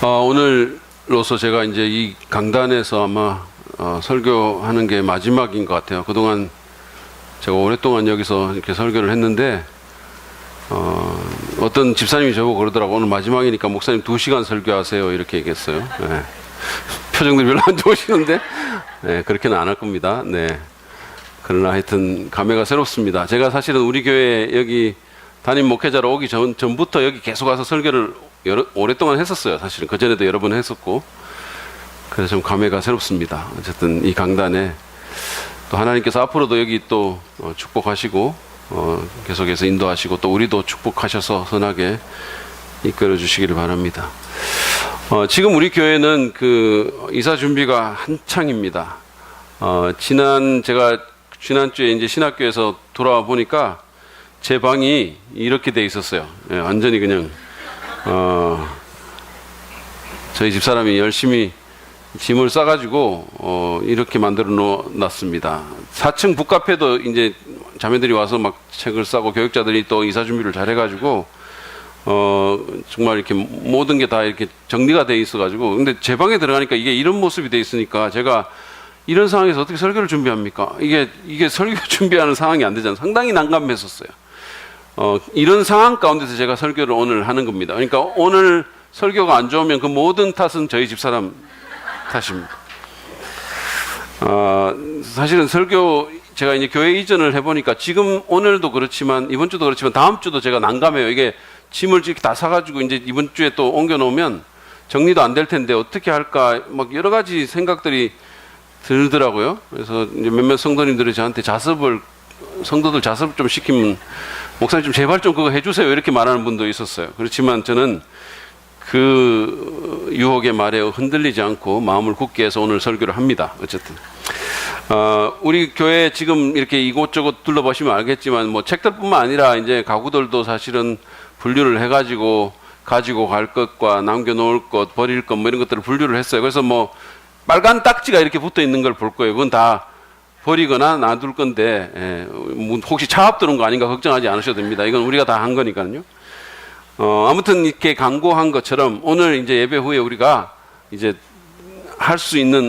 오늘로서 제가 이제 이 강단에서 아마 설교하는 게 마지막인 것 같아요. 그동안 제가 오랫동안 여기서 이렇게 설교를 했는데 어떤 집사님이 저보고 그러더라고. 오늘 마지막이니까 목사님 2시간 설교하세요 이렇게 얘기했어요. 네. 표정들이 별로 안 좋으시는데 네, 그렇게는 안 할 겁니다. 네. 그러나 하여튼 감회가 새롭습니다. 제가 사실은 우리 교회 여기 담임 목회자로 오기 전부터 여기 계속 와서 설교를 오랫동안 했었어요. 사실은 그전에도 여러 번 했었고, 그래서 좀 감회가 새롭습니다. 어쨌든 이 강단에 또 하나님께서 앞으로도 여기 또 축복하시고 계속해서 인도하시고 또 우리도 축복하셔서 선하게 이끌어 주시기를 바랍니다. 지금 우리 교회는 그 이사 준비가 한창입니다. 제가 지난주에 이제 신학교에서 돌아와 보니까 제 방이 이렇게 돼 있었어요. 예, 완전히 그냥 저희 집사람이 열심히 짐을 싸가지고 이렇게 만들어 놨습니다. 4층 북카페도 이제 자매들이 와서 막 책을 싸고 교육자들이 또 이사 준비를 잘 해가지고 정말 이렇게 모든 게 다 이렇게 정리가 돼 있어가지고, 근데 제 방에 들어가니까 이게 이런 모습이 돼 있으니까 제가 이런 상황에서 어떻게 설교를 준비합니까? 이게 설교 준비하는 상황이 안 되잖아요. 상당히 난감했었어요. 이런 상황 가운데서 제가 설교를 오늘 하는 겁니다. 그러니까 오늘 설교가 안 좋으면 그 모든 탓은 저희 집사람 탓입니다. 사실은 설교 제가 이제 교회 이전을 해보니까 지금 오늘도 그렇지만 이번 주도 그렇지만 다음 주도 제가 난감해요. 이게 짐을 이렇게 다 사가지고 이제 이번 주에 또 옮겨놓으면 정리도 안 될 텐데 어떻게 할까 막 여러 가지 생각들이 들더라고요. 그래서 이제 몇몇 성도님들이 저한테 성도들 자습을 좀 시키면 목사님 좀 제발 좀 그거 해주세요 이렇게 말하는 분도 있었어요. 그렇지만 저는 그 유혹의 말에 흔들리지 않고 마음을 굳게 해서 오늘 설교를 합니다. 어쨌든 우리 교회 지금 이렇게 이곳저곳 둘러보시면 알겠지만 뭐 책들뿐만 아니라 이제 가구들도 사실은 분류를 해가지고 가지고 갈 것과 남겨놓을 것, 버릴 것 뭐 이런 것들을 분류를 했어요. 그래서 뭐 빨간 딱지가 이렇게 붙어 있는 걸 볼 거예요. 그건 다 버리거나 놔둘 건데 혹시 차압 들은 거 아닌가 걱정하지 않으셔도 됩니다. 이건 우리가 다 한 거니까요. 아무튼 이렇게 강구한 것처럼 오늘 이제 예배 후에 우리가 이제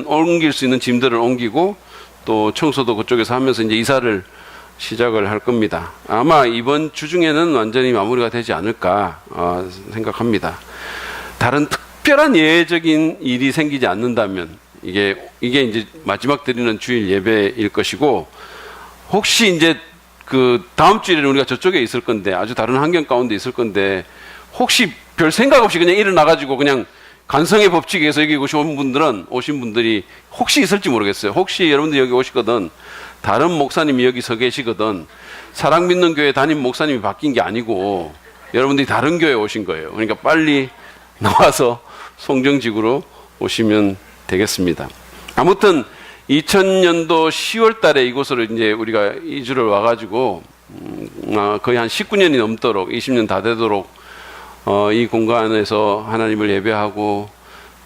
옮길 수 있는 짐들을 옮기고 또 청소도 그쪽에서 하면서 이제 이사를 시작을 할 겁니다. 아마 이번 주 중에는 완전히 마무리가 되지 않을까 생각합니다. 다른 특별한 예외적인 일이 생기지 않는다면 이게 이제 마지막 드리는 주일 예배일 것이고, 혹시 이제 그 다음 주일에는 우리가 저쪽에 있을 건데 아주 다른 환경 가운데 있을 건데 혹시 별 생각 없이 그냥 일어나가지고 그냥 간성의 법칙에 의해서 여기 오신 분들이 혹시 있을지 모르겠어요. 혹시 여러분들 여기 오시거든 다른 목사님이 여기 서 계시거든 사랑 믿는 교회 담임 목사님이 바뀐 게 아니고 여러분들이 다른 교회에 오신 거예요. 그러니까 빨리 나와서 송정직으로 오시면 되겠습니다. 아무튼 2000년도 10월 달에 이곳으로 이제 우리가 이주를 와가지고 거의 한 19년이 넘도록 20년 다 되도록 이 공간에서 하나님을 예배하고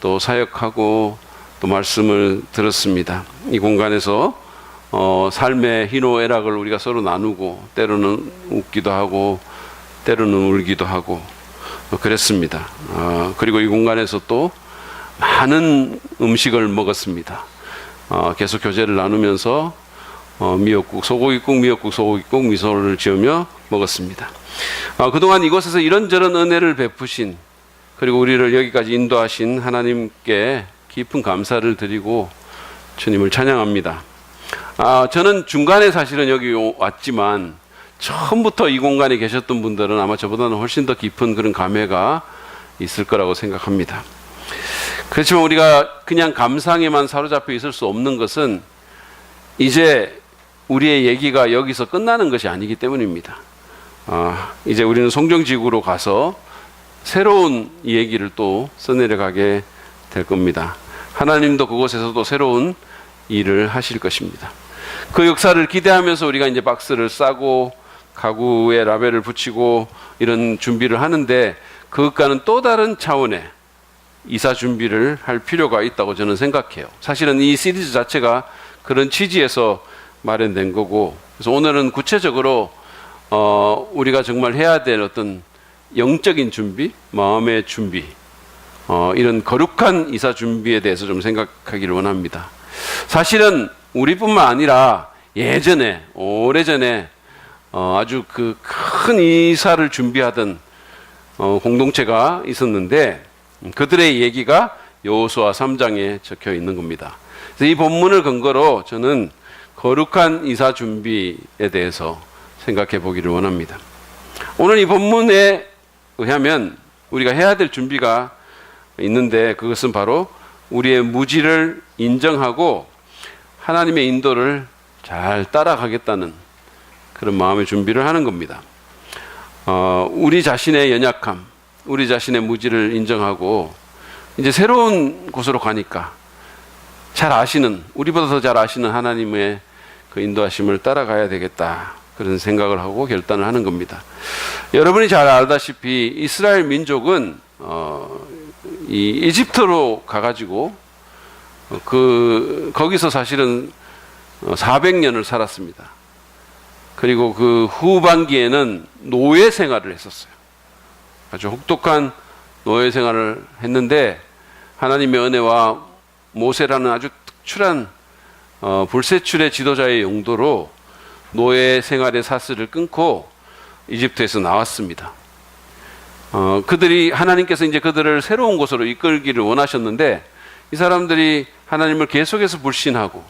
또 사역하고 또 말씀을 들었습니다. 이 공간에서 삶의 희노애락을 우리가 서로 나누고 때로는 웃기도 하고 때로는 울기도 하고 그랬습니다. 그리고 이 공간에서 또 많은 음식을 먹었습니다. 계속 교제를 나누면서 미역국, 소고기국, 미역국, 소고기국 미소를 지으며 먹었습니다. 그동안 이곳에서 이런저런 은혜를 베푸신 그리고 우리를 여기까지 인도하신 하나님께 깊은 감사를 드리고 주님을 찬양합니다. 저는 중간에 사실은 여기 왔지만 처음부터 이 공간에 계셨던 분들은 아마 저보다는 훨씬 더 깊은 그런 감회가 있을 거라고 생각합니다. 그렇지만 우리가 그냥 감상에만 사로잡혀 있을 수 없는 것은 이제 우리의 얘기가 여기서 끝나는 것이 아니기 때문입니다. 이제 우리는 송정지구로 가서 새로운 얘기를 또 써내려가게 될 겁니다. 하나님도 그곳에서도 새로운 일을 하실 것입니다. 그 역사를 기대하면서 우리가 이제 박스를 싸고 가구에 라벨을 붙이고 이런 준비를 하는데 그것과는 또 다른 차원의 이사 준비를 할 필요가 있다고 저는 생각해요. 사실은 이 시리즈 자체가 그런 취지에서 마련된 거고, 그래서 오늘은 구체적으로 우리가 정말 해야 될 어떤 영적인 준비, 마음의 준비, 이런 거룩한 이사 준비에 대해서 좀 생각하기를 원합니다. 사실은 우리뿐만 아니라 예전에, 오래전에 아주 그 큰 이사를 준비하던 공동체가 있었는데 그들의 얘기가 여호수아 3장에 적혀 있는 겁니다. 그래서 이 본문을 근거로 저는 거룩한 이사 준비에 대해서 생각해 보기를 원합니다. 오늘 이 본문에 의하면 우리가 해야 될 준비가 있는데 그것은 바로 우리의 무지를 인정하고 하나님의 인도를 잘 따라가겠다는 그런 마음의 준비를 하는 겁니다. 우리 자신의 연약함, 우리 자신의 무지를 인정하고 이제 새로운 곳으로 가니까 잘 아시는, 우리보다 더 잘 아시는 하나님의 그 인도하심을 따라가야 되겠다. 그런 생각을 하고 결단을 하는 겁니다. 여러분이 잘 알다시피 이스라엘 민족은 이 이집트로 가가지고 거기서 사실은 400년을 살았습니다. 그리고 그 후반기에는 노예 생활을 했었어요. 아주 혹독한 노예 생활을 했는데 하나님의 은혜와 모세라는 아주 특출한 불세출의 지도자의 용도로 노예 생활의 사슬을 끊고 이집트에서 나왔습니다. 하나님께서 이제 그들을 새로운 곳으로 이끌기를 원하셨는데 이 사람들이 하나님을 계속해서 불신하고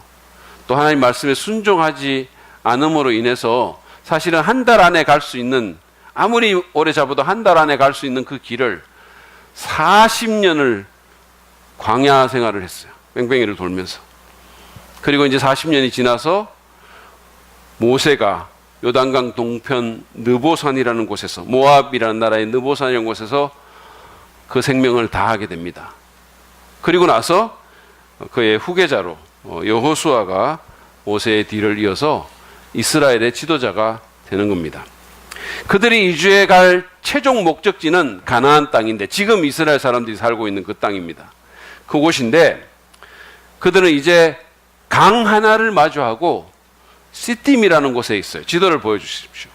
또 하나님 말씀에 순종하지 않음으로 인해서 사실은 한 달 안에 갈 수 있는, 아무리 오래 잡아도 한 달 안에 갈 수 있는 그 길을 40년을 광야 생활을 했어요. 뺑뺑이를 돌면서. 그리고 이제 40년이 지나서 모세가 요단강 동편 느보산이라는 곳에서, 모압이라는 나라의 느보산이라는 곳에서 그 생명을 다하게 됩니다. 그리고 나서 그의 후계자로 여호수아가 모세의 뒤를 이어서 이스라엘의 지도자가 되는 겁니다. 그들이 이주해 갈 최종 목적지는 가나안 땅인데 지금 이스라엘 사람들이 살고 있는 그 땅입니다. 그곳인데 그들은 이제 강 하나를 마주하고 시딤이라는 곳에 있어요. 지도를 보여주십시오.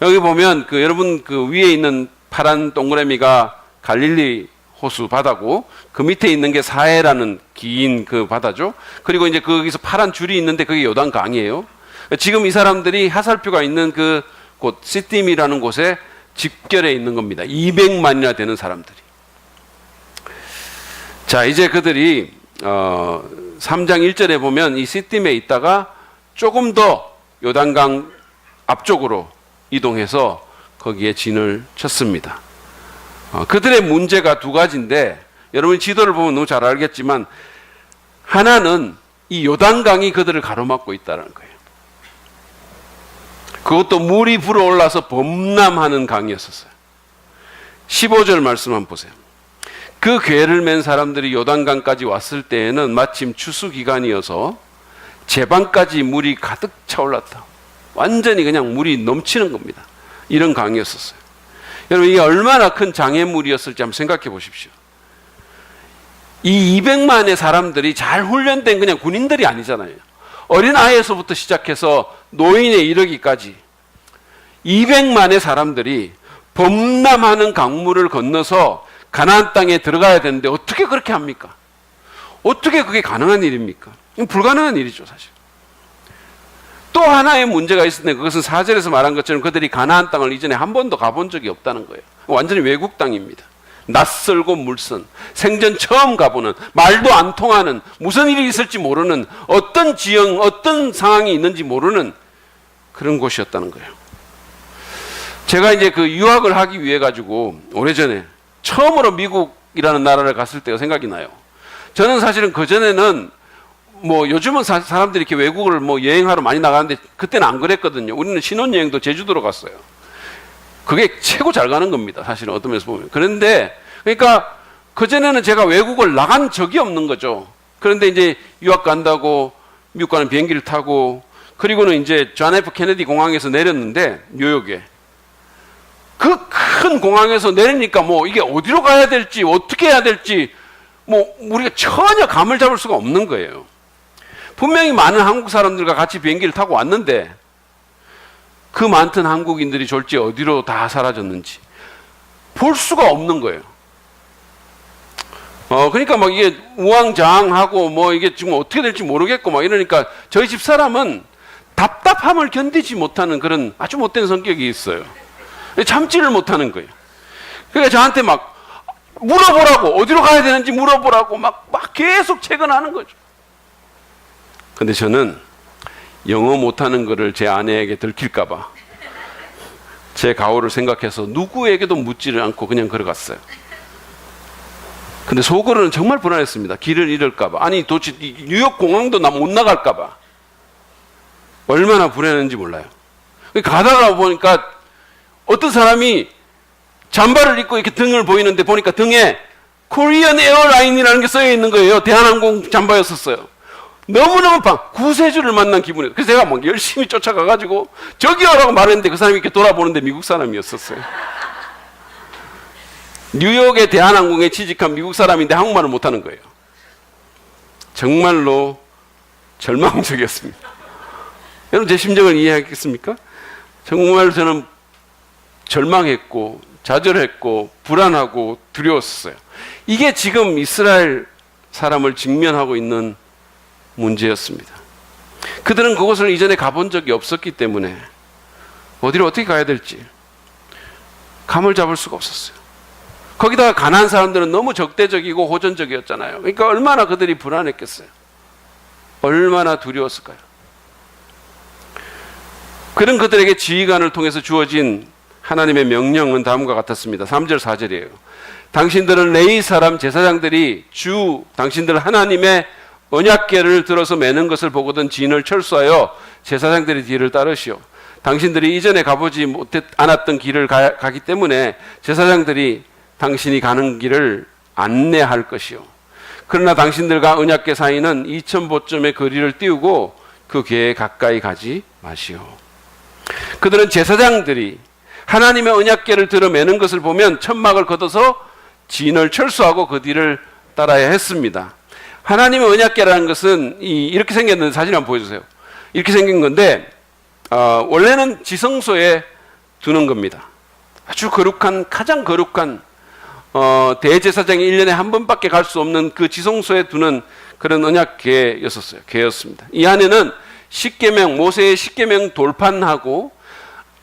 여기 보면 여러분 그 위에 있는 파란 동그라미가 갈릴리 호수 바다고 그 밑에 있는 게 사해라는 긴 그 바다죠. 그리고 이제 거기서 파란 줄이 있는데 그게 요단강이에요. 지금 이 사람들이 하살표가 있는 그 곳 시딤이라는 곳에 집결해 있는 겁니다. 200만이나 되는 사람들이. 자, 이제 그들이 3장 1절에 보면 이 시딤에 있다가 조금 더 요단강 앞쪽으로 이동해서 거기에 진을 쳤습니다. 그들의 문제가 두 가지인데 여러분이 지도를 보면 너무 잘 알겠지만 하나는 이 요단강이 그들을 가로막고 있다는 거예요. 그것도 물이 불어올라서 범람하는 강이었었어요. 15절 말씀 한번 보세요. 그 궤를 맨 사람들이 요단강까지 왔을 때에는 마침 추수 기간이어서 제방까지 물이 가득 차올랐다. 완전히 그냥 물이 넘치는 겁니다. 이런 강이었었어요. 여러분 이게 얼마나 큰 장애물이었을지 한번 생각해 보십시오. 이 200만의 사람들이 잘 훈련된 그냥 군인들이 아니잖아요. 어린아이에서부터 시작해서 노인에 이르기까지 200만의 사람들이 범람하는 강물을 건너서 가나안 땅에 들어가야 되는데 어떻게 그렇게 합니까? 어떻게 그게 가능한 일입니까? 이건 불가능한 일이죠, 사실. 또 하나의 문제가 있었는데 그것은 4절에서 말한 것처럼 그들이 가나안 땅을 이전에 한 번도 가본 적이 없다는 거예요. 완전히 외국 땅입니다. 낯설고 물선, 생전 처음 가보는, 말도 안 통하는, 무슨 일이 있을지 모르는, 어떤 지형, 어떤 상황이 있는지 모르는 그런 곳이었다는 거예요. 제가 이제 그 유학을 하기 위해 가지고 오래전에 처음으로 미국이라는 나라를 갔을 때가 생각이 나요. 저는 사실은 그전에는 뭐 요즘은 사람들이 이렇게 외국을 뭐 여행하러 많이 나가는데 그때는 안 그랬거든요. 우리는 신혼여행도 제주도로 갔어요. 그게 최고 잘 가는 겁니다. 사실은 어떤 면에서 보면. 그런데 그러니까 그전에는 제가 외국을 나간 적이 없는 거죠. 그런데 이제 유학 간다고 미국 가는 비행기를 타고 그리고는 이제 존 F 케네디 공항에서 내렸는데 뉴욕에 그 큰 공항에서 내리니까 뭐 이게 어디로 가야 될지 어떻게 해야 될지 뭐 우리가 전혀 감을 잡을 수가 없는 거예요. 분명히 많은 한국 사람들과 같이 비행기를 타고 왔는데 그 많던 한국인들이 졸지 어디로 다 사라졌는지 볼 수가 없는 거예요. 그러니까 막 이게 우왕좌왕하고 뭐 이게 지금 어떻게 될지 모르겠고 막 이러니까 저희 집 사람은 답답함을 견디지 못하는 그런 아주 못된 성격이 있어요. 참지를 못하는 거예요. 그러니까 저한테 막 물어보라고, 어디로 가야 되는지 물어보라고 막 계속 채근하는 거죠. 근데 저는 영어 못하는 거를 제 아내에게 들킬까봐 제 가오를 생각해서 누구에게도 묻지를 않고 그냥 걸어갔어요. 근데 속으로는 정말 불안했습니다. 길을 잃을까봐. 아니 도대체 뉴욕 공항도 나 못 나갈까봐. 얼마나 불안했는지 몰라요. 가다가 보니까 어떤 사람이 잠바를 입고 이렇게 등을 보이는데 보니까 등에 코리안 에어라인이라는 게 써져 있는 거예요. 대한항공 잠바였었어요. 너무너무 구세주를 만난 기분이에요. 그래서 제가 막 열심히 쫓아가가지고 저기요라고 말했는데 그 사람이 이렇게 돌아보는데 미국 사람이었었어요. 뉴욕의 대한항공에 취직한 미국 사람인데 한국말을 못하는 거예요. 정말로 절망적이었습니다. 여러분 제 심정을 이해하겠습니까? 정말 저는 절망했고 좌절했고 불안하고 두려웠어요. 이게 지금 이스라엘 사람을 직면하고 있는 문제였습니다. 그들은 그곳을 이전에 가본 적이 없었기 때문에 어디로 어떻게 가야 될지 감을 잡을 수가 없었어요. 거기다가 가나안 사람들은 너무 적대적이고 호전적이었잖아요. 그러니까 얼마나 그들이 불안했겠어요. 얼마나 두려웠을까요? 그런 그들에게 지휘관을 통해서 주어진 하나님의 명령은 다음과 같았습니다. 3절 4절이에요. 당신들은 레위 사람 제사장들이 당신들 하나님의 언약궤를 들어서 매는 것을 보거든 진을 철수하여 제사장들의 뒤를 따르시오. 당신들이 이전에 가보지 않았던 길을 가기 때문에 제사장들이 당신이 가는 길을 안내할 것이오. 그러나 당신들과 언약궤 사이는 2000보쯤의 거리를 띄우고 그 궤에 가까이 가지 마시오. 그들은 제사장들이 하나님의 언약궤를 들어 매는 것을 보면 천막을 걷어서 진을 철수하고 그 뒤를 따라야 했습니다. 하나님의 언약궤라는 것은 이렇게 생겼는데 사진 한번 보여주세요. 이렇게 생긴 건데 원래는 지성소에 두는 겁니다. 아주 거룩한, 가장 거룩한 대제사장이 1년에 한 번밖에 갈 수 없는 그 지성소에 두는 그런 언약궤였었어요. 궤였습니다. 이 안에는 십계명, 모세의 십계명 돌판하고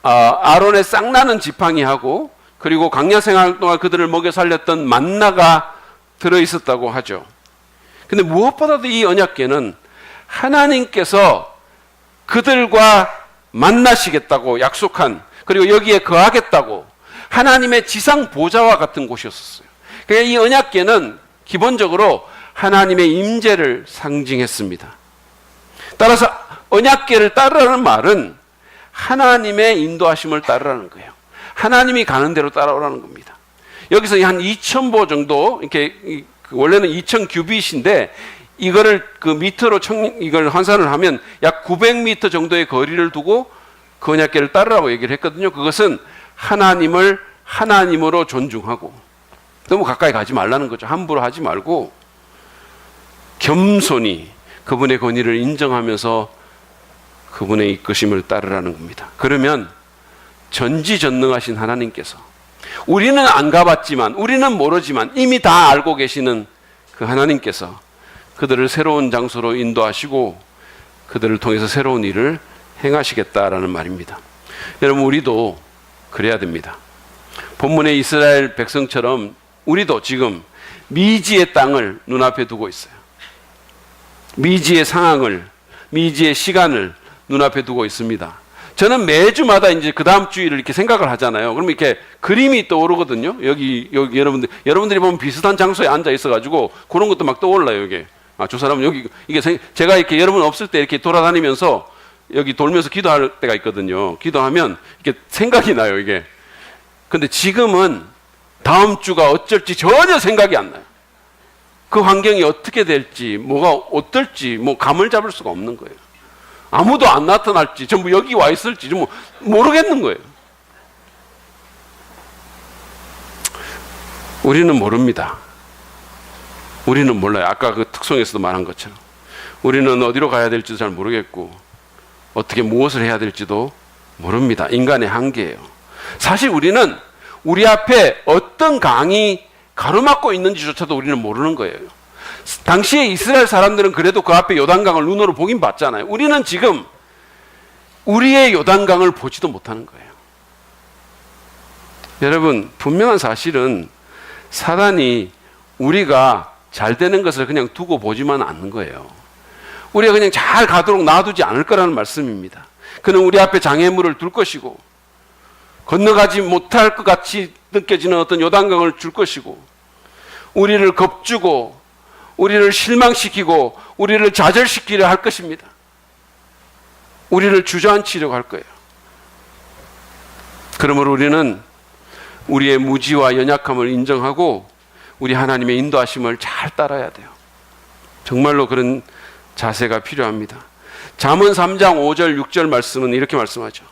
아론의 쌍나는 지팡이하고 그리고 광야 생활 동안 그들을 먹여 살렸던 만나가 들어있었다고 하죠. 근데 무엇보다도 이 언약궤는 하나님께서 그들과 만나시겠다고 약속한, 그리고 여기에 거하겠다고 하나님의 지상 보좌와 같은 곳이었어요. 그러니까 이 언약궤는 기본적으로 하나님의 임재를 상징했습니다. 따라서 언약궤를 따르라는 말은 하나님의 인도하심을 따르라는 거예요. 하나님이 가는 대로 따라오라는 겁니다. 여기서 한 2000보 정도, 이렇게 원래는 2000규빗인데 이거를 그 미터로 이걸 환산을 하면 약 900m 정도의 거리를 두고 그 언약궤를 따르라고 얘기를 했거든요. 그것은 하나님을 하나님으로 존중하고 너무 가까이 가지 말라는 거죠. 함부로 하지 말고 겸손히 그분의 권위를 인정하면서 그분의 이끄심을 따르라는 겁니다. 그러면 전지전능하신 하나님께서 우리는 안 가봤지만, 우리는 모르지만 이미 다 알고 계시는 그 하나님께서 그들을 새로운 장소로 인도하시고 그들을 통해서 새로운 일을 행하시겠다라는 말입니다. 여러분, 우리도 그래야 됩니다. 본문의 이스라엘 백성처럼 우리도 지금 미지의 땅을 눈앞에 두고 있어요. 미지의 상황을, 미지의 시간을 눈앞에 두고 있습니다. 저는 매주마다 이제 그 다음 주일을 이렇게 생각을 하잖아요. 그러면 이렇게 그림이 떠오르거든요. 여기 여러분들이 보면 비슷한 장소에 앉아 있어가지고 그런 것도 막 떠올라요. 이게 저 사람은 여기, 이게 제가 이렇게 여러분 없을 때 이렇게 돌아다니면서 여기 돌면서 기도할 때가 있거든요. 기도하면 이렇게 생각이 나요. 이게. 근데 지금은 다음 주가 어쩔지 전혀 생각이 안 나요. 그 환경이 어떻게 될지, 뭐가 어떨지, 뭐 감을 잡을 수가 없는 거예요. 아무도 안 나타날지, 전부 여기 와 있을지 좀 모르겠는 거예요. 우리는 모릅니다. 우리는 몰라요. 아까 그 특송에서도 말한 것처럼 우리는 어디로 가야 될지도 잘 모르겠고 어떻게 무엇을 해야 될지도 모릅니다. 인간의 한계예요. 사실 우리는 우리 앞에 어떤 강이 가로막고 있는지조차도 우리는 모르는 거예요. 당시에 이스라엘 사람들은 그래도 그 앞에 요단강을 눈으로 보긴 봤잖아요. 우리는 지금 우리의 요단강을 보지도 못하는 거예요. 여러분, 분명한 사실은 사단이 우리가 잘 되는 것을 그냥 두고 보지만 않는 거예요. 우리가 그냥 잘 가도록 놔두지 않을 거라는 말씀입니다. 그는 우리 앞에 장애물을 둘 것이고 건너가지 못할 것 같이 느껴지는 어떤 요단강을 줄 것이고 우리를 겁주고 우리를 실망시키고 우리를 좌절시키려 할 것입니다. 우리를 주저앉히려고 할 거예요. 그러므로 우리는 우리의 무지와 연약함을 인정하고 우리 하나님의 인도하심을 잘 따라야 돼요. 정말로 그런 자세가 필요합니다. 잠언 3장 5절 6절 말씀은 이렇게 말씀하죠.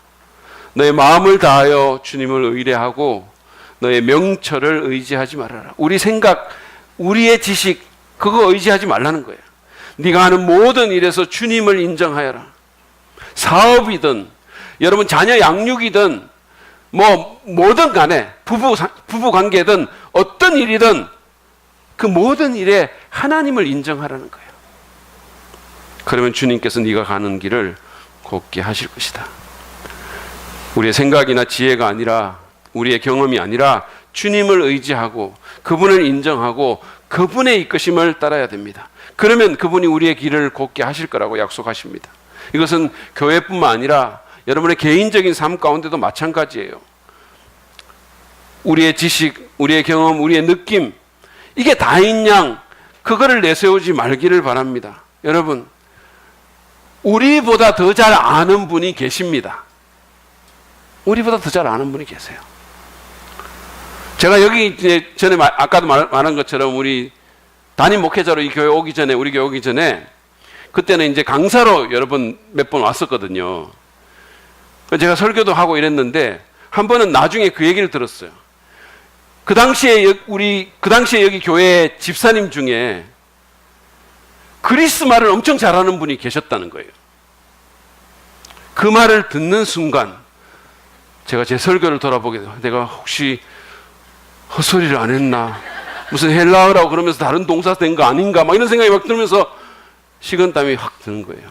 너의 마음을 다하여 주님을 의뢰하고 너의 명철을 의지하지 말아라. 우리 생각, 우리의 지식 그거 의지하지 말라는 거예요. 네가 하는 모든 일에서 주님을 인정하여라. 사업이든 여러분 자녀 양육이든 뭐든 간에 부부 관계든 어떤 일이든 그 모든 일에 하나님을 인정하라는 거예요. 그러면 주님께서 네가 가는 길을 곱게 하실 것이다. 우리의 생각이나 지혜가 아니라 우리의 경험이 아니라 주님을 의지하고 그분을 인정하고 그분의 이끄심을 따라야 됩니다. 그러면 그분이 우리의 길을 곱게 하실 거라고 약속하십니다. 이것은 교회뿐만 아니라 여러분의 개인적인 삶 가운데도 마찬가지예요. 우리의 지식, 우리의 경험, 우리의 느낌 이게 다인 양 그거를 내세우지 말기를 바랍니다. 여러분, 우리보다 더 잘 아는 분이 계십니다. 우리보다 더 잘 아는 분이 계세요. 제가 여기 이제 전에 아까도 말한 것처럼 우리 담임 목회자로 이 교회 오기 전에 우리 교회 오기 전에 그때는 이제 강사로 여러 번 몇 번 왔었거든요. 제가 설교도 하고 이랬는데 한 번은 나중에 그 얘기를 들었어요. 그 당시에 여기 교회 집사님 중에 그리스 말을 엄청 잘하는 분이 계셨다는 거예요. 그 말을 듣는 순간 제가 제 설교를 돌아보게 돼요. 내가 혹시 헛소리를 안 했나? 무슨 헬라어라고 그러면서 다른 동사 된 거 아닌가? 막 이런 생각이 막 들면서 식은땀이 확 드는 거예요.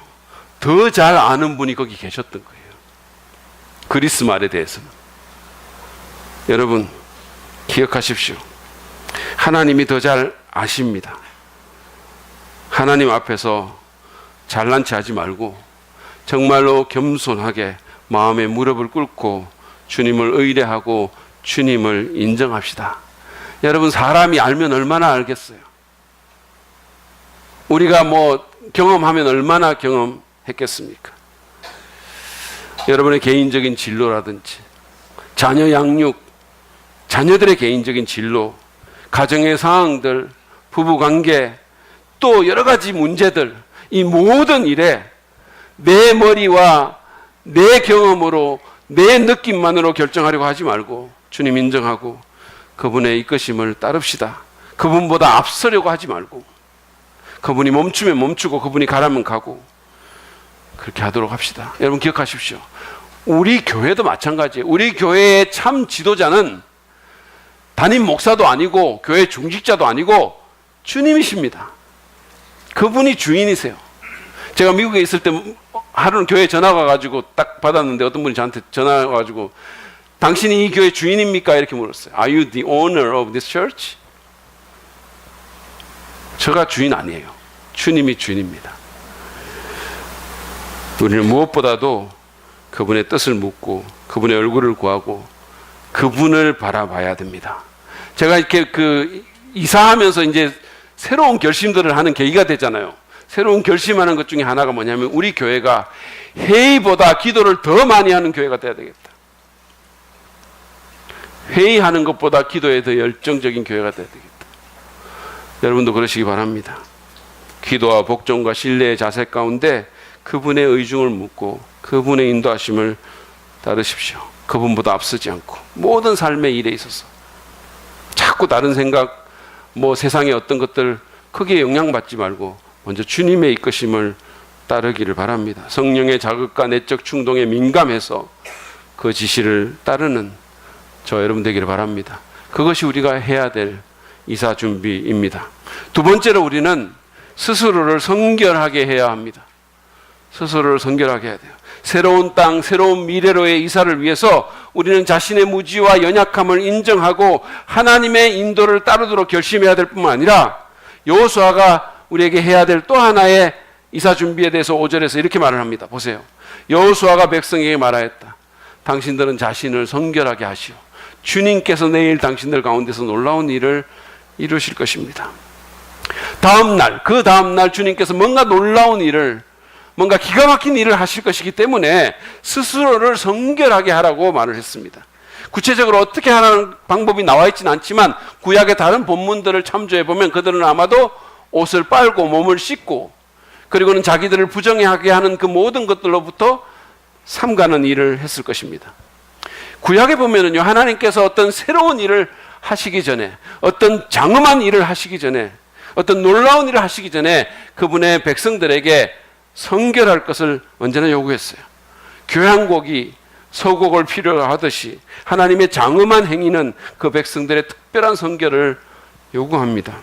더 잘 아는 분이 거기 계셨던 거예요. 그리스 말에 대해서는. 여러분, 기억하십시오. 하나님이 더 잘 아십니다. 하나님 앞에서 잘난 체 하지 말고 정말로 겸손하게 마음에 무릎을 꿇고 주님을 의뢰하고 주님을 인정합시다. 여러분, 사람이 알면 얼마나 알겠어요? 우리가 경험하면 얼마나 경험했겠습니까? 여러분의 개인적인 진로라든지 자녀 양육, 자녀들의 개인적인 진로, 가정의 상황들, 부부관계, 또 여러 가지 문제들, 이 모든 일에 내 머리와 내 경험으로 내 느낌만으로 결정하려고 하지 말고 주님 인정하고 그분의 이끄심을 따릅시다. 그분보다 앞서려고 하지 말고 그분이 멈추면 멈추고 그분이 가라면 가고 그렇게 하도록 합시다. 여러분 기억하십시오. 우리 교회도 마찬가지예요. 우리 교회의 참 지도자는 담임 목사도 아니고 교회 중직자도 아니고 주님이십니다. 그분이 주인이세요. 제가 미국에 있을 때 하루는 교회 전화가 가지고 딱 받았는데 어떤 분이 저한테 전화가 가지고 당신이 이 교회 주인입니까? 이렇게 물었어요. Are you the owner of this church? 저가 주인 아니에요. 주님이 주인입니다. 우리는 무엇보다도 그분의 뜻을 묻고 그분의 얼굴을 구하고 그분을 바라봐야 됩니다. 제가 이렇게 이사하면서 이제 새로운 결심들을 하는 계기가 되잖아요. 새로운 결심하는 것 중에 하나가 뭐냐면 우리 교회가 회의보다 기도를 더 많이 하는 교회가 돼야 되겠다. 회의하는 것보다 기도에 더 열정적인 교회가 돼야 되겠다. 여러분도 그러시기 바랍니다. 기도와 복종과 신뢰의 자세 가운데 그분의 의중을 묻고 그분의 인도하심을 따르십시오. 그분보다 앞서지 않고 모든 삶의 일에 있어서 자꾸 다른 생각, 세상의 어떤 것들 크게 영향받지 말고 먼저 주님의 이끄심을 따르기를 바랍니다. 성령의 자극과 내적 충동에 민감해서 그 지시를 따르는 저 여러분 되기를 바랍니다. 그것이 우리가 해야 될 이사 준비입니다. 두 번째로 우리는 스스로를 성결하게 해야 합니다. 스스로를 성결하게 해야 돼요. 새로운 땅, 새로운 미래로의 이사를 위해서 우리는 자신의 무지와 연약함을 인정하고 하나님의 인도를 따르도록 결심해야 될 뿐만 아니라 여호수아가 우리에게 해야 될 또 하나의 이사 준비에 대해서 5절에서 이렇게 말을 합니다. 보세요. 여호수아가 백성에게 말하였다. 당신들은 자신을 성결하게 하시오. 주님께서 내일 당신들 가운데서 놀라운 일을 이루실 것입니다. 그 다음 날 주님께서 뭔가 놀라운 일을, 뭔가 기가 막힌 일을 하실 것이기 때문에 스스로를 성결하게 하라고 말을 했습니다. 구체적으로 어떻게 하라는 방법이 나와 있지는 않지만 구약의 다른 본문들을 참조해 보면 그들은 아마도 옷을 빨고 몸을 씻고 그리고는 자기들을 부정하게 하는 그 모든 것들로부터 삼가는 일을 했을 것입니다. 구약에 보면은요, 하나님께서 어떤 새로운 일을 하시기 전에, 어떤 장엄한 일을 하시기 전에, 어떤 놀라운 일을 하시기 전에 그분의 백성들에게 성결할 것을 언제나 요구했어요. 교향곡이 서곡을 필요로 하듯이 하나님의 장엄한 행위는 그 백성들의 특별한 성결을 요구합니다.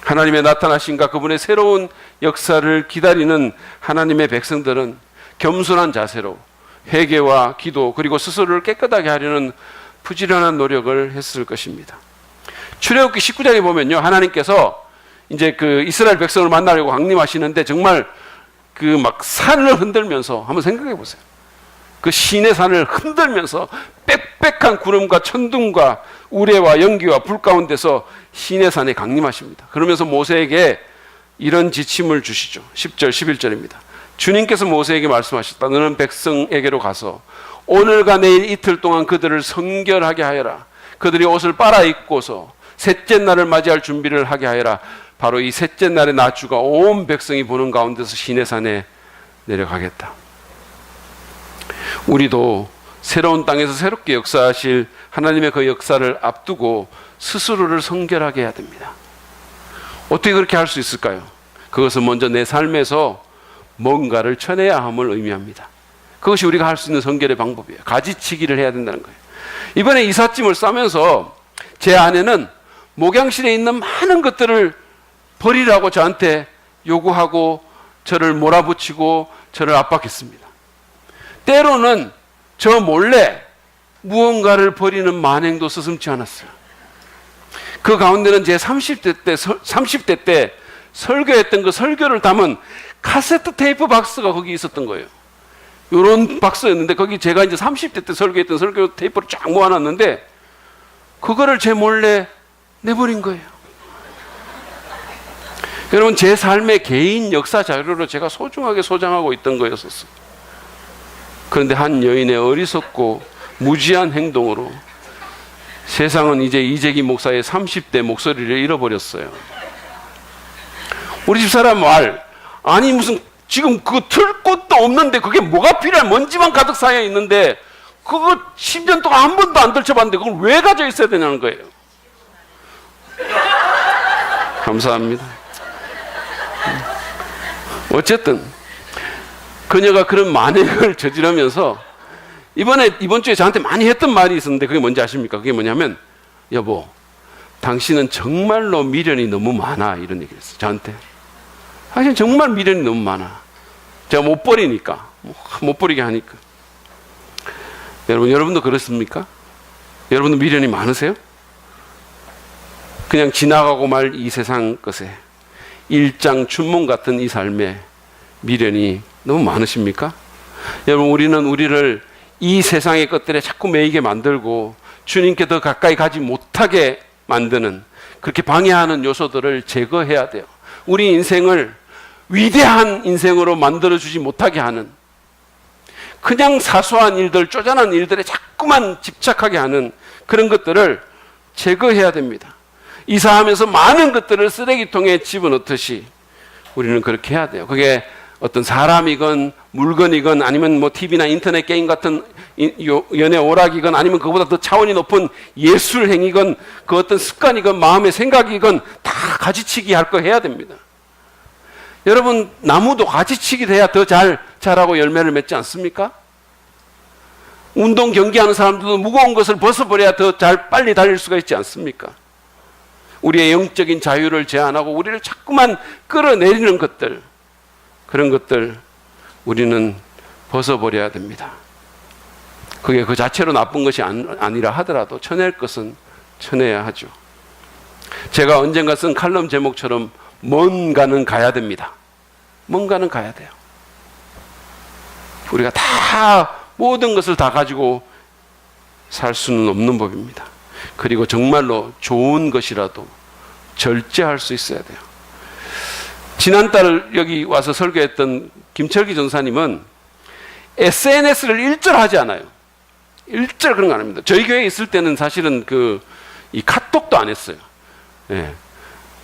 하나님의 나타나심과 그분의 새로운 역사를 기다리는 하나님의 백성들은 겸손한 자세로 회개와 기도 그리고 스스로를 깨끗하게 하려는 부지런한 노력을 했을 것입니다. 출애굽기 19장에 보면요, 하나님께서 이제 그 이스라엘 백성을 만나려고 강림하시는데 정말 그 막 산을 흔들면서 한번 생각해 보세요. 그 시내 산을 흔들면서 빽빽한 구름과 천둥과 우레와 연기와 불 가운데서 시내 산에 강림하십니다. 그러면서 모세에게 이런 지침을 주시죠. 10절 11절입니다. 주님께서 모세에게 말씀하셨다. 너는 백성에게로 가서 오늘과 내일 이틀 동안 그들을 성결하게 하여라. 그들이 옷을 빨아 입고서 셋째 날을 맞이할 준비를 하게 하여라. 바로 이 셋째 날의 나주가 온 백성이 보는 가운데서 시내산에 내려가겠다. 우리도 새로운 땅에서 새롭게 역사하실 하나님의 그 역사를 앞두고 스스로를 성결하게 해야 됩니다. 어떻게 그렇게 할 수 있을까요? 그것은 먼저 내 삶에서 뭔가를 쳐내야 함을 의미합니다. 그것이 우리가 할 수 있는 성결의 방법이에요. 가지치기를 해야 된다는 거예요. 이번에 이삿짐을 싸면서 제 아내는 목양실에 있는 많은 것들을 버리라고 저한테 요구하고 저를 몰아붙이고 저를 압박했습니다. 때로는 저 몰래 무언가를 버리는 만행도 서슴지 않았어요. 그 가운데는 제 30대 때 설교했던 그 설교를 담은 카세트 테이프 박스가 거기 있었던 거예요. 이런 박스였는데 거기 제가 이제 30대 때 설교했던 설교 테이프를 쫙 모아놨는데 그거를 제 몰래 내버린 거예요. 여러분, 제 삶의 개인 역사 자료로 제가 소중하게 소장하고 있던 거였었어요. 그런데 한 여인의 어리석고 무지한 행동으로 세상은 이제 이재기 목사의 30대 목소리를 잃어버렸어요. 우리 집사람 말, 아니 무슨 지금 그거 틀 곳도 없는데 그게 뭐가 필요해? 먼지만 가득 쌓여 있는데 그거 10년 동안 한 번도 안 들춰봤는데 그걸 왜 가져 있어야 되냐는 거예요. 감사합니다. 어쨌든 그녀가 그런 만행을 저지르면서 이번 주에 저한테 많이 했던 말이 있었는데 그게 뭔지 아십니까? 그게 뭐냐면, 여보, 당신은 정말로 미련이 너무 많아, 이런 얘기를 했어요. 저한테. 당신 정말 미련이 너무 많아. 제가 못 버리니까, 못 버리게 하니까. 여러분도 그렇습니까? 여러분도 미련이 많으세요? 그냥 지나가고 말 이 세상 것에 일장 춘몽 같은 이 삶에 미련이 너무 많으십니까? 여러분, 우리는 우리를 이 세상의 것들에 자꾸 매이게 만들고 주님께 더 가까이 가지 못하게 만드는, 그렇게 방해하는 요소들을 제거해야 돼요. 우리 인생을 위대한 인생으로 만들어주지 못하게 하는, 그냥 사소한 일들, 쪼잔한 일들에 자꾸만 집착하게 하는 그런 것들을 제거해야 됩니다. 이사하면서 많은 것들을 쓰레기통에 집어넣듯이 우리는 그렇게 해야 돼요. 그게 어떤 사람이건 물건이건 아니면 뭐 TV나 인터넷 게임 같은 연애 오락이건 아니면 그보다 더 차원이 높은 예술 행위건 그 어떤 습관이건 마음의 생각이건 다 가지치기 할 거 해야 됩니다. 여러분, 나무도 가지치기를 해야 더 잘 자라고 열매를 맺지 않습니까? 운동 경기하는 사람들도 무거운 것을 벗어버려야 더 잘 빨리 달릴 수가 있지 않습니까? 우리의 영적인 자유를 제한하고 우리를 자꾸만 끌어내리는 것들, 그런 것들 우리는 벗어버려야 됩니다. 그게 그 자체로 나쁜 것이 아니라 하더라도 쳐낼 것은 쳐내야 하죠. 제가 언젠가 쓴 칼럼 제목처럼 뭔가는 가야 됩니다. 뭔가는 가야 돼요. 우리가 다 모든 것을 다 가지고 살 수는 없는 법입니다. 그리고 정말로 좋은 것이라도 절제할 수 있어야 돼요. 지난달 여기 와서 설교했던 김철기 전사님은 SNS를 일절하지 않아요. 일절 그런 거 안 합니다. 저희 교회에 있을 때는 사실은 이 카톡도 안 했어요. 예.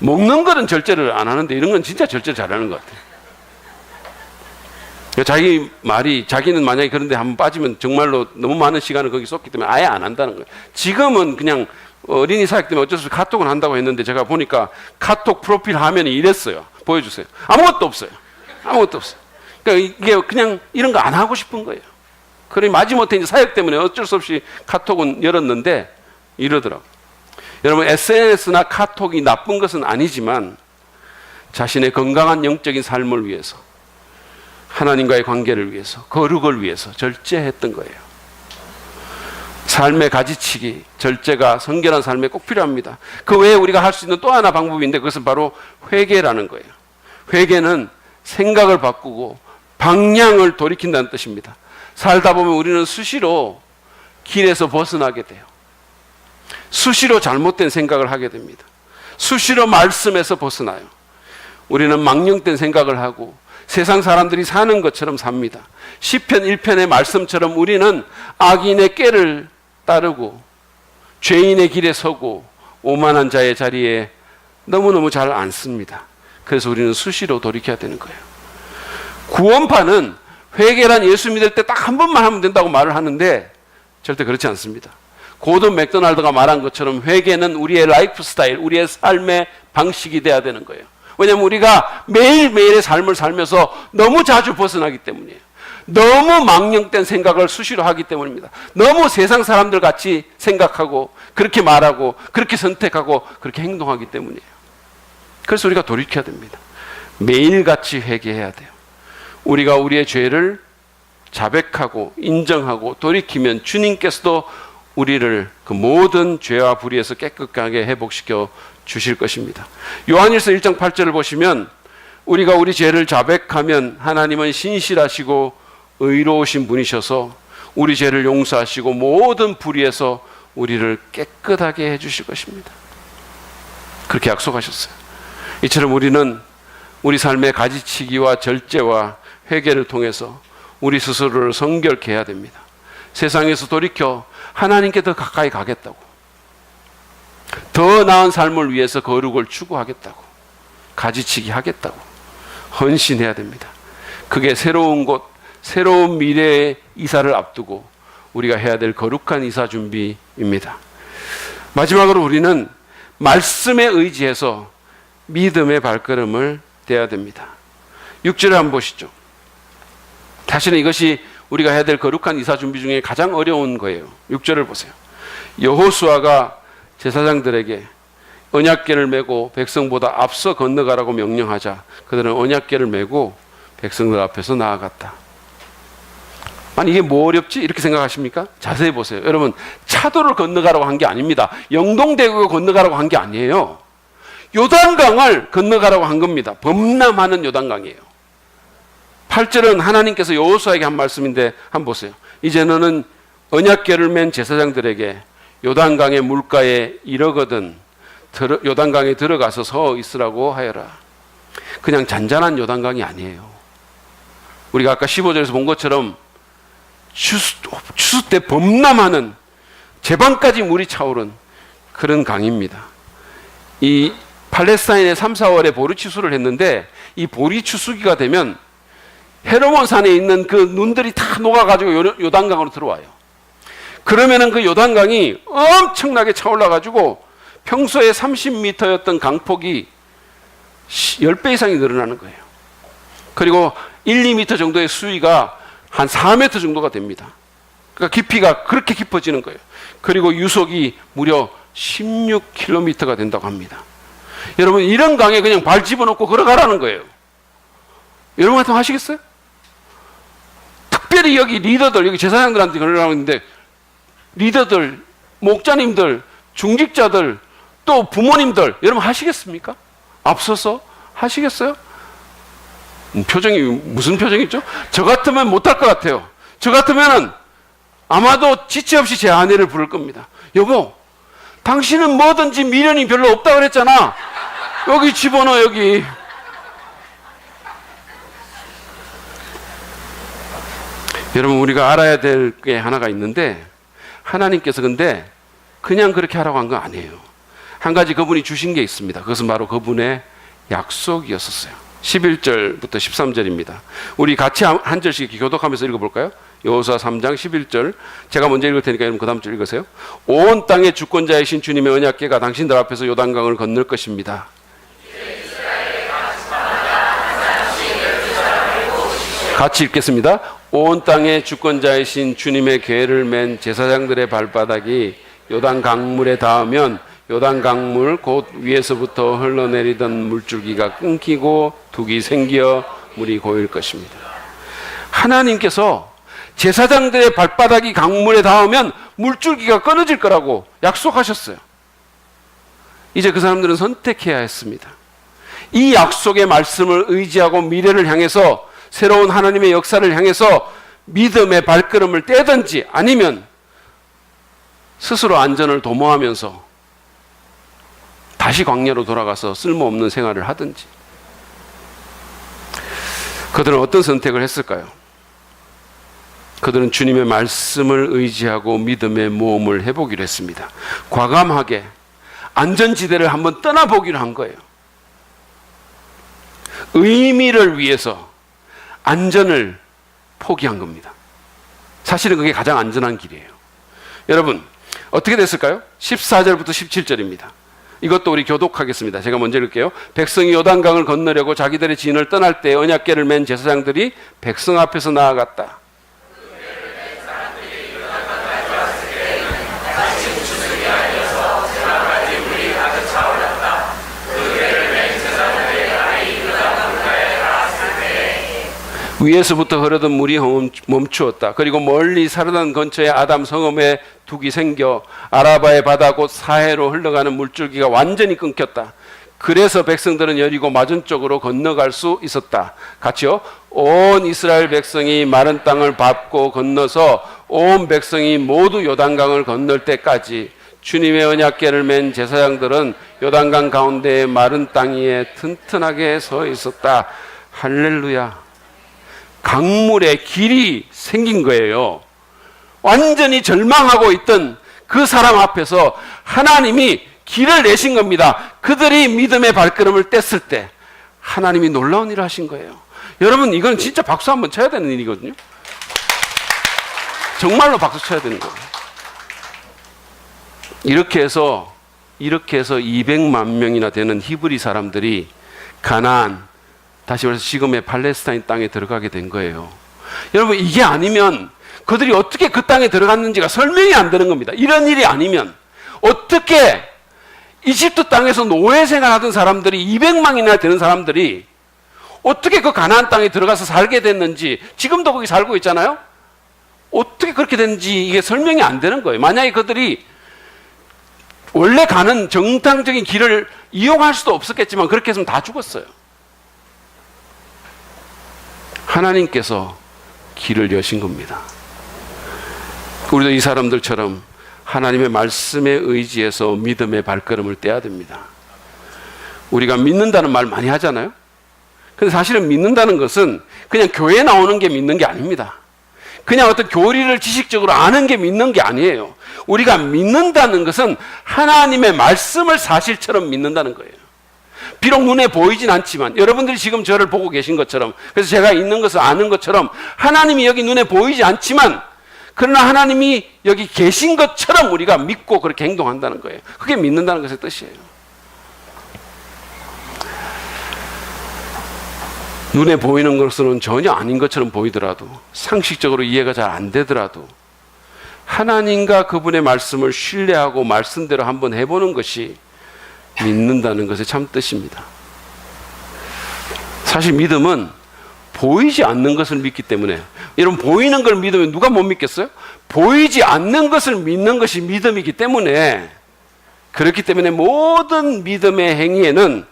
먹는 거는 절제를 안 하는데 이런 건 진짜 절제를 잘하는 것 같아요. 자기 말이, 자기는 만약에 그런데 한번 빠지면 정말로 너무 많은 시간을 거기 쏟기 때문에 아예 안 한다는 거예요. 지금은 그냥 어린이 사역 때문에 어쩔 수 없이 카톡은 한다고 했는데 제가 보니까 카톡 프로필 화면이 이랬어요. 보여주세요. 아무것도 없어요. 아무것도 없어요. 그러니까 이게 그냥 이런 거 안 하고 싶은 거예요. 그러니 마지못해 이제 사역 때문에 어쩔 수 없이 카톡은 열었는데 이러더라고요. 여러분, SNS나 카톡이 나쁜 것은 아니지만 자신의 건강한 영적인 삶을 위해서, 하나님과의 관계를 위해서, 거룩을 위해서 절제했던 거예요. 삶의 가지치기, 절제가 성결한 삶에 꼭 필요합니다. 그 외에 우리가 할 수 있는 또 하나 방법인데 그것은 바로 회개라는 거예요. 회개는 생각을 바꾸고 방향을 돌이킨다는 뜻입니다. 살다 보면 우리는 수시로 길에서 벗어나게 돼요. 수시로 잘못된 생각을 하게 됩니다. 수시로 말씀에서 벗어나요. 우리는 망령된 생각을 하고 세상 사람들이 사는 것처럼 삽니다. 시편 1편의 말씀처럼 우리는 악인의 꾀를 따르고 죄인의 길에 서고 오만한 자의 자리에 너무너무 잘 앉습니다. 그래서 우리는 수시로 돌이켜야 되는 거예요. 구원파는 회개란 예수 믿을 때 딱 한 번만 하면 된다고 말을 하는데 절대 그렇지 않습니다. 고든 맥도날드가 말한 것처럼 회개는 우리의 라이프 스타일, 우리의 삶의 방식이 돼야 되는 거예요. 왜냐하면 우리가 매일매일의 삶을 살면서 너무 자주 벗어나기 때문이에요. 너무 망령된 생각을 수시로 하기 때문입니다. 너무 세상 사람들 같이 생각하고 그렇게 말하고 그렇게 선택하고 그렇게 행동하기 때문이에요. 그래서 우리가 돌이켜야 됩니다. 매일같이 회개해야 돼요. 우리가 우리의 죄를 자백하고 인정하고 돌이키면 주님께서도 우리를 그 모든 죄와 불의에서 깨끗하게 회복시켜 주실 것입니다. 요한일서 1장 8절을 보시면 우리가 우리 죄를 자백하면 하나님은 신실하시고 의로우신 분이셔서 우리 죄를 용서하시고 모든 불의에서 우리를 깨끗하게 해주실 것입니다. 그렇게 약속하셨어요. 이처럼 우리는 우리 삶의 가지치기와 절제와 회개를 통해서 우리 스스로를 성결케 해야 됩니다. 세상에서 돌이켜 하나님께 더 가까이 가겠다고, 더 나은 삶을 위해서 거룩을 추구하겠다고, 가지치기 하겠다고 헌신해야 됩니다. 그게 새로운 곳, 새로운 미래의 이사를 앞두고 우리가 해야 될 거룩한 이사 준비입니다. 마지막으로 우리는 말씀에 의지해서 믿음의 발걸음을 떼야 됩니다. 6절을 한번 보시죠. 사실은 이것이 우리가 해야 될 거룩한 이사 준비 중에 가장 어려운 거예요. 6절을 보세요. 여호수아가 제사장들에게 언약궤를 메고 백성보다 앞서 건너가라고 명령하자 그들은 언약궤를 메고 백성들 앞에서 나아갔다. 아니 이게 뭐 어렵지? 이렇게 생각하십니까? 자세히 보세요. 여러분, 차도를 건너가라고 한 게 아닙니다. 영동대교를 건너가라고 한 게 아니에요. 요단강을 건너가라고 한 겁니다. 범람하는 요단강이에요. 8절은 하나님께서 여호수아에게 한 말씀인데 한번 보세요. 이제 너는 언약궤를 맨 제사장들에게 요단강의 물가에 이르거든 요단강에 들어가서 서 있으라고 하여라. 그냥 잔잔한 요단강이 아니에요. 우리가 아까 15절에서 본 것처럼 추수 때 범람하는 제방까지 물이 차오른 그런 강입니다. 이 팔레스타인의 3, 4월에 보리추수를 했는데 이 보리추수기가 되면 헤르몬 산에 있는 그 눈들이 다 녹아가지고 요단강으로 들어와요. 그러면은 그 요단강이 엄청나게 차올라가지고 평소에 30m였던 강폭이 10배 이상이 늘어나는 거예요. 그리고 1, 2m 정도의 수위가 한 4m 정도가 됩니다. 그러니까 깊이가 그렇게 깊어지는 거예요. 그리고 유속이 무려 16km가 된다고 합니다. 여러분, 이런 강에 그냥 발 집어넣고 걸어가라는 거예요. 여러분 같으면 하시겠어요? 특별히 여기 리더들, 여기 제사장들한테 그러라고 했는데, 리더들, 목자님들, 중직자들, 또 부모님들, 여러분 하시겠습니까? 앞서서 하시겠어요? 표정이 무슨 표정이죠? 저 같으면 못할 것 같아요. 저 같으면은 아마도 지체 없이 제 아내를 부를 겁니다. 여보, 당신은 뭐든지 미련이 별로 없다고 그랬잖아. 여기 집어넣어, 여기. 여러분, 우리가 알아야 될 게 하나가 있는데, 하나님께서 근데 그냥 그렇게 하라고 한 건 아니에요. 한 가지 그분이 주신 게 있습니다. 그것은 바로 그분의 약속이었었어요. 11절부터 13절입니다. 우리 같이 한 절씩 교독하면서 읽어볼까요? 여호수아 3장 11절. 제가 먼저 읽을 테니까 여러분 그 다음 절 읽으세요. 온 땅의 주권자이신 주님의 언약궤가 당신들 앞에서 요단강을 건널 것입니다. 같이 읽겠습니다. 온 땅의 주권자이신 주님의 궤를 맨 제사장들의 발바닥이 요단 강물에 닿으면 요단 강물 곧 위에서부터 흘러내리던 물줄기가 끊기고 둑이 생겨 물이 고일 것입니다. 하나님께서 제사장들의 발바닥이 강물에 닿으면 물줄기가 끊어질 거라고 약속하셨어요. 이제 그 사람들은 선택해야 했습니다. 이 약속의 말씀을 의지하고 미래를 향해서 새로운 하나님의 역사를 향해서 믿음의 발걸음을 떼든지 아니면 스스로 안전을 도모하면서 다시 광야로 돌아가서 쓸모없는 생활을 하든지. 그들은 어떤 선택을 했을까요? 그들은 주님의 말씀을 의지하고 믿음의 모험을 해보기로 했습니다. 과감하게 안전지대를 한번 떠나보기로 한 거예요. 의미를 위해서 안전을 포기한 겁니다. 사실은 그게 가장 안전한 길이에요. 여러분, 어떻게 됐을까요? 14절부터 17절입니다. 이것도 우리 교독하겠습니다. 제가 먼저 읽을게요. 백성이 요단강을 건너려고 자기들의 진을 떠날 때 언약궤를 맨 제사장들이 백성 앞에서 나아갔다. 위에서부터 흐르던 물이 멈추었다. 그리고 멀리 사르단 근처의 아담 성읍에 둑이 생겨 아라바의 바다 곧 사해로 흘러가는 물줄기가 완전히 끊겼다. 그래서 백성들은 여리고 맞은쪽으로 건너갈 수 있었다. 같이요. 온 이스라엘 백성이 마른 땅을 밟고 건너서 온 백성이 모두 요단강을 건널 때까지 주님의 언약궤를 맨 제사장들은 요단강 가운데의 마른 땅 위에 튼튼하게 서 있었다. 할렐루야. 강물에 길이 생긴 거예요. 완전히 절망하고 있던 그 사람 앞에서 하나님이 길을 내신 겁니다. 그들이 믿음의 발걸음을 뗐을 때 하나님이 놀라운 일을 하신 거예요. 여러분, 이건 진짜 박수 한번 쳐야 되는 일이거든요. 정말로 박수 쳐야 되는 거예요. 이렇게 해서 200만 명이나 되는 히브리 사람들이 가나안, 다시 말해서 지금의 팔레스타인 땅에 들어가게 된 거예요. 여러분, 이게 아니면 그들이 어떻게 그 땅에 들어갔는지가 설명이 안 되는 겁니다. 이런 일이 아니면 어떻게 이집트 땅에서 노예 생활하던 사람들이 200만이나 되는 사람들이 어떻게 그 가나안 땅에 들어가서 살게 됐는지, 지금도 거기 살고 있잖아요. 어떻게 그렇게 됐는지 이게 설명이 안 되는 거예요. 만약에 그들이 원래 가는 정상적인 길을 이용할 수도 없었겠지만 그렇게 했으면 다 죽었어요. 하나님께서 길을 여신 겁니다. 우리도 이 사람들처럼 하나님의 말씀에 의지해서 믿음의 발걸음을 떼야 됩니다. 우리가 믿는다는 말 많이 하잖아요. 근데 사실은 믿는다는 것은 그냥 교회에 나오는 게 믿는 게 아닙니다. 그냥 어떤 교리를 지식적으로 아는 게 믿는 게 아니에요. 우리가 믿는다는 것은 하나님의 말씀을 사실처럼 믿는다는 거예요. 비록 눈에 보이진 않지만, 여러분들이 지금 저를 보고 계신 것처럼, 그래서 제가 있는 것을 아는 것처럼 하나님이 여기 눈에 보이지 않지만 그러나 하나님이 여기 계신 것처럼 우리가 믿고 그렇게 행동한다는 거예요. 그게 믿는다는 것의 뜻이에요. 눈에 보이는 것으로는 전혀 아닌 것처럼 보이더라도, 상식적으로 이해가 잘 안 되더라도 하나님과 그분의 말씀을 신뢰하고 말씀대로 한번 해보는 것이 믿는다는 것의 참 뜻입니다. 사실 믿음은 보이지 않는 것을 믿기 때문에, 여러분 보이는 걸 믿으면 누가 못 믿겠어요? 보이지 않는 것을 믿는 것이 믿음이기 때문에, 그렇기 때문에 모든 믿음의 행위에는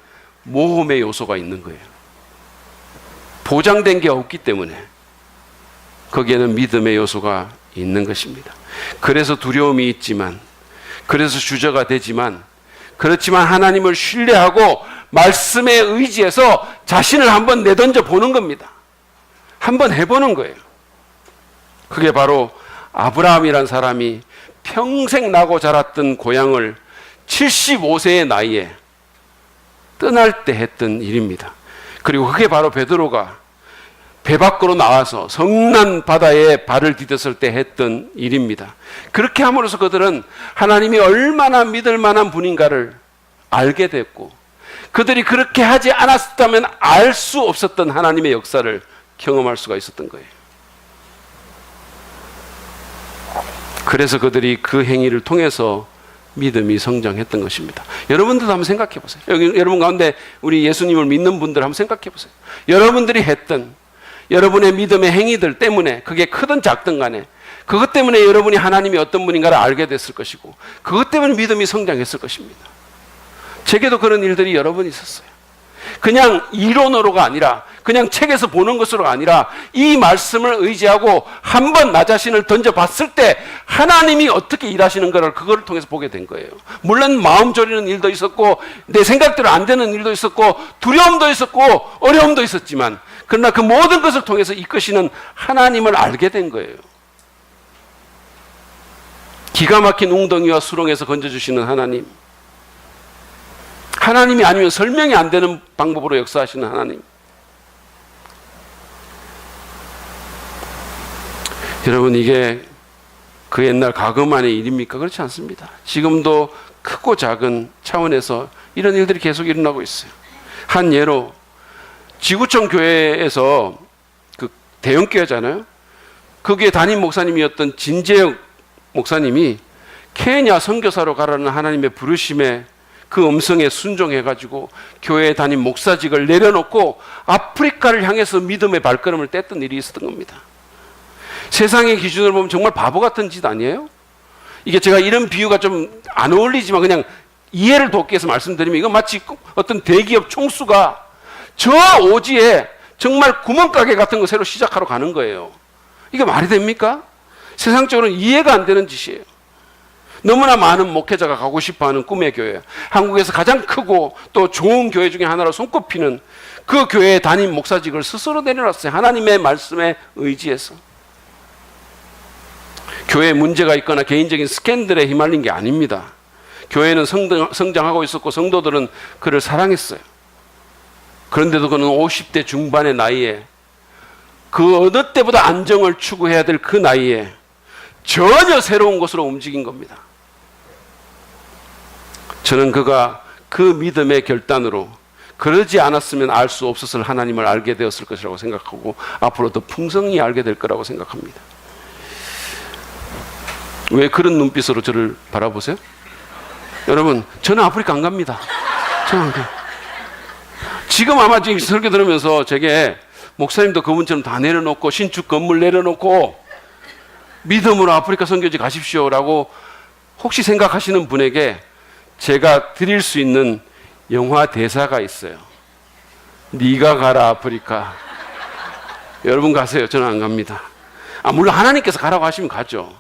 모험의 요소가 있는 거예요. 보장된 게 없기 때문에 거기에는 믿음의 요소가 있는 것입니다. 그래서 두려움이 있지만, 그래서 주저가 되지만, 그렇지만 하나님을 신뢰하고 말씀에 의지해서 자신을 한번 내던져 보는 겁니다. 한번 해보는 거예요. 그게 바로 아브라함이란 사람이 평생 나고 자랐던 고향을 75세의 나이에 떠날 때 했던 일입니다. 그리고 그게 바로 베드로가 배 밖으로 나와서 성난 바다에 발을 디뎠을 때 했던 일입니다. 그렇게 함으로써 그들은 하나님이 얼마나 믿을 만한 분인가를 알게 됐고, 그들이 그렇게 하지 않았다면 알 수 없었던 하나님의 역사를 경험할 수가 있었던 거예요. 그래서 그들이 그 행위를 통해서 믿음이 성장했던 것입니다. 여러분들도 한번 생각해 보세요. 여러분 가운데 우리 예수님을 믿는 분들 한번 생각해 보세요. 여러분들이 했던 여러분의 믿음의 행위들 때문에, 그게 크든 작든 간에 그것 때문에 여러분이 하나님이 어떤 분인가를 알게 됐을 것이고, 그것 때문에 믿음이 성장했을 것입니다. 제게도 그런 일들이 여러 번 있었어요. 그냥 이론으로가 아니라, 그냥 책에서 보는 것으로가 아니라, 이 말씀을 의지하고 한번 나 자신을 던져봤을 때 하나님이 어떻게 일하시는 것을 그걸 통해서 보게 된 거예요. 물론 마음 졸이는 일도 있었고, 내 생각대로 안 되는 일도 있었고, 두려움도 있었고, 어려움도 있었지만, 그러나 그 모든 것을 통해서 이끄시는 하나님을 알게 된 거예요. 기가 막힌 웅덩이와 수렁에서 건져주시는 하나님, 하나님이 아니면 설명이 안 되는 방법으로 역사하시는 하나님. 여러분, 이게 그 옛날 과거만의 일입니까? 그렇지 않습니다. 지금도 크고 작은 차원에서 이런 일들이 계속 일어나고 있어요. 한 예로 지구촌 교회에서, 그 대형교회잖아요. 거기에 담임 목사님이었던 진재혁 목사님이 케냐 선교사로 가라는 하나님의 부르심에, 그 음성에 순종해가지고 교회 담임 목사직을 내려놓고 아프리카를 향해서 믿음의 발걸음을 뗐던 일이 있었던 겁니다. 세상의 기준으로 보면 정말 바보 같은 짓 아니에요? 이게 제가 이런 비유가 좀 안 어울리지만 그냥 이해를 돕기 위해서 말씀드리면, 이건 마치 어떤 대기업 총수가 저 오지에 정말 구멍가게 같은 거 새로 시작하러 가는 거예요. 이게 말이 됩니까? 세상적으로는 이해가 안 되는 짓이에요. 너무나 많은 목회자가 가고 싶어하는 꿈의 교회, 한국에서 가장 크고 또 좋은 교회 중에 하나로 손꼽히는 그 교회의 담임 목사직을 스스로 내려놨어요. 하나님의 말씀에 의지해서. 교회에 문제가 있거나 개인적인 스캔들에 휘말린 게 아닙니다. 교회는 성장하고 있었고 성도들은 그를 사랑했어요. 그런데도 그는 50대 중반의 나이에, 그 어느 때보다 안정을 추구해야 될 그 나이에 전혀 새로운 곳으로 움직인 겁니다. 저는 그가 그 믿음의 결단으로 그러지 않았으면 알 수 없었을 하나님을 알게 되었을 것이라고 생각하고, 앞으로 더 풍성히 알게 될 거라고 생각합니다. 왜 그런 눈빛으로 저를 바라보세요? 여러분, 저는 아프리카 안 갑니다. 저는 안 가요. 지금 아마 지금 설교 들으면서 제게 목사님도 그분처럼 다 내려놓고 신축 건물 내려놓고 믿음으로 아프리카 선교지 가십시오라고 혹시 생각하시는 분에게 제가 드릴 수 있는 영화 대사가 있어요. 네가 가라 아프리카. 여러분 가세요. 저는 안 갑니다. 물론 하나님께서 가라고 하시면 가죠.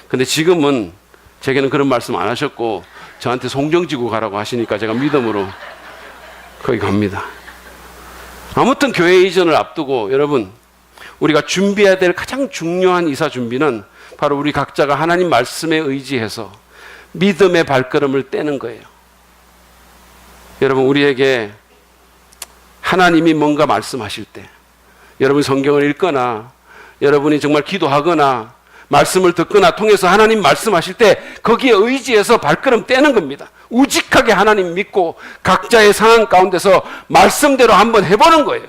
근데 지금은 제게는 그런 말씀 안 하셨고 저한테 송정지구 가라고 하시니까 제가 믿음으로 거기 갑니다. 아무튼 교회 이전을 앞두고 여러분, 우리가 준비해야 될 가장 중요한 이사 준비는 바로 우리 각자가 하나님 말씀에 의지해서 믿음의 발걸음을 떼는 거예요. 여러분, 우리에게 하나님이 뭔가 말씀하실 때, 여러분 성경을 읽거나 여러분이 정말 기도하거나 말씀을 듣거나 통해서 하나님 말씀하실 때 거기에 의지해서 발걸음 떼는 겁니다. 우직하게 하나님 믿고 각자의 상황 가운데서 말씀대로 한번 해보는 거예요.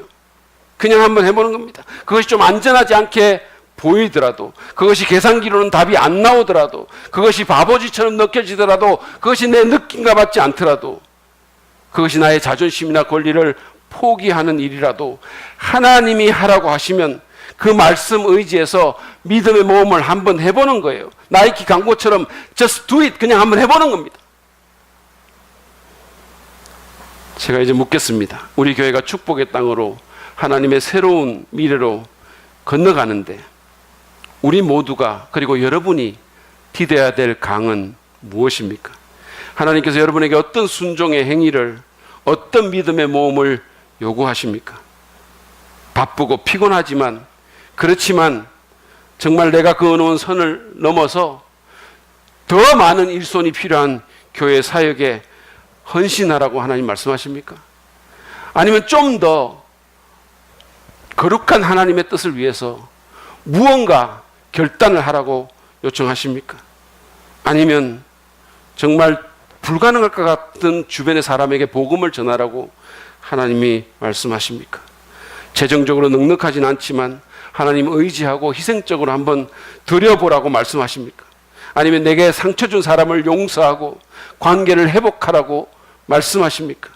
그냥 한번 해보는 겁니다. 그것이 좀 안전하지 않게 보이더라도, 그것이 계산기로는 답이 안 나오더라도, 그것이 바보짓처럼 느껴지더라도, 그것이 내 느낌과 맞지 않더라도 그것이 나의 자존심이나 권리를 포기하는 일이라도 하나님이 하라고 하시면 그 말씀 의지에서 믿음의 모험을 한번 해보는 거예요. 나이키 광고처럼 just do it, 그냥 한번 해보는 겁니다. 제가 이제 묻겠습니다. 우리 교회가 축복의 땅으로 하나님의 새로운 미래로 건너가는데 우리 모두가, 그리고 여러분이 디뎌야 될 강은 무엇입니까? 하나님께서 여러분에게 어떤 순종의 행위를, 어떤 믿음의 모험을 요구하십니까? 바쁘고 피곤하지만, 그렇지만 정말 내가 그어놓은 선을 넘어서 더 많은 일손이 필요한 교회 사역에 헌신하라고 하나님 말씀하십니까? 아니면 좀 더 거룩한 하나님의 뜻을 위해서 무언가 결단을 하라고 요청하십니까? 아니면 정말 불가능할 것 같은 주변의 사람에게 복음을 전하라고 하나님이 말씀하십니까? 재정적으로 넉넉하진 않지만 하나님 의지하고 희생적으로 한번 드려보라고 말씀하십니까? 아니면 내게 상처 준 사람을 용서하고 관계를 회복하라고 말씀하십니까?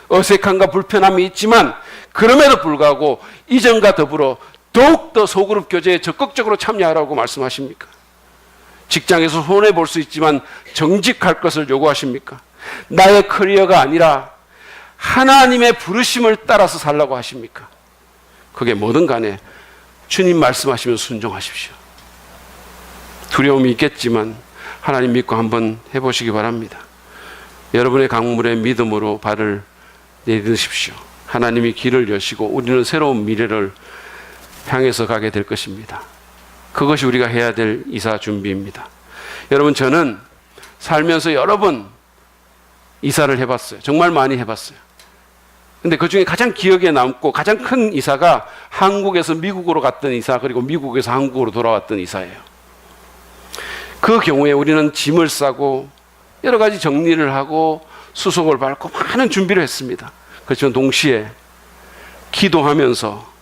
어색함과 불편함이 있지만 그럼에도 불구하고 이전과 더불어 더욱더 소그룹 교제에 적극적으로 참여하라고 말씀하십니까? 직장에서 손해볼 수 있지만 정직할 것을 요구하십니까? 나의 커리어가 아니라 하나님의 부르심을 따라서 살라고 하십니까? 그게 뭐든 간에 주님 말씀하시면 순종하십시오. 두려움이 있겠지만 하나님 믿고 한번 해보시기 바랍니다. 여러분의 강물에 믿음으로 발을 내딛으십시오. 하나님이 길을 여시고 우리는 새로운 미래를 향해서 가게 될 것입니다. 그것이 우리가 해야 될 이사 준비입니다. 여러분, 저는 살면서 여러 번 이사를 해봤어요. 정말 많이 해봤어요. 근데 그 중에 가장 기억에 남고 가장 큰 이사가 한국에서 미국으로 갔던 이사, 그리고 미국에서 한국으로 돌아왔던 이사예요. 그 경우에 우리는 짐을 싸고 여러 가지 정리를 하고 수속을 밟고 많은 준비를 했습니다. 그렇지만 동시에 기도하면서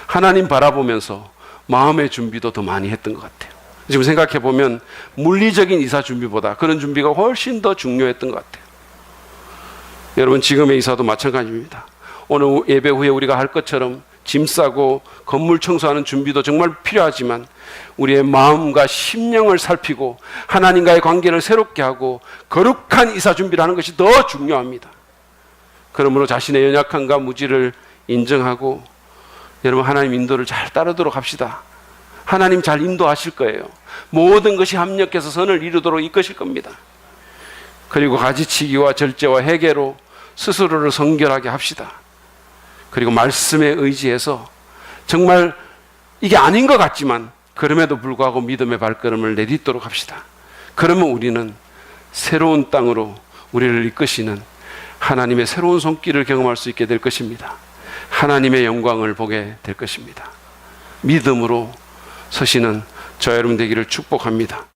하나님 바라보면서 마음의 준비도 더 많이 했던 것 같아요. 지금 생각해 보면 물리적인 이사 준비보다 그런 준비가 훨씬 더 중요했던 것 같아요. 여러분, 지금의 이사도 마찬가지입니다. 오늘 예배 후에 우리가 할 것처럼 짐 싸고 건물 청소하는 준비도 정말 필요하지만 우리의 마음과 심령을 살피고 하나님과의 관계를 새롭게 하고 거룩한 이사 준비를 하는 것이 더 중요합니다. 그러므로 자신의 연약함과 무지를 인정하고 여러분, 하나님 인도를 잘 따르도록 합시다. 하나님 잘 인도하실 거예요. 모든 것이 합력해서 선을 이루도록 이끄실 겁니다. 그리고 가지치기와 절제와 회개로 스스로를 성결하게 합시다. 그리고 말씀에 의지해서 정말 이게 아닌 것 같지만 그럼에도 불구하고 믿음의 발걸음을 내딛도록 합시다. 그러면 우리는 새로운 땅으로 우리를 이끄시는 하나님의 새로운 손길을 경험할 수 있게 될 것입니다. 하나님의 영광을 보게 될 것입니다. 믿음으로 서시는 저 여러분 되기를 축복합니다.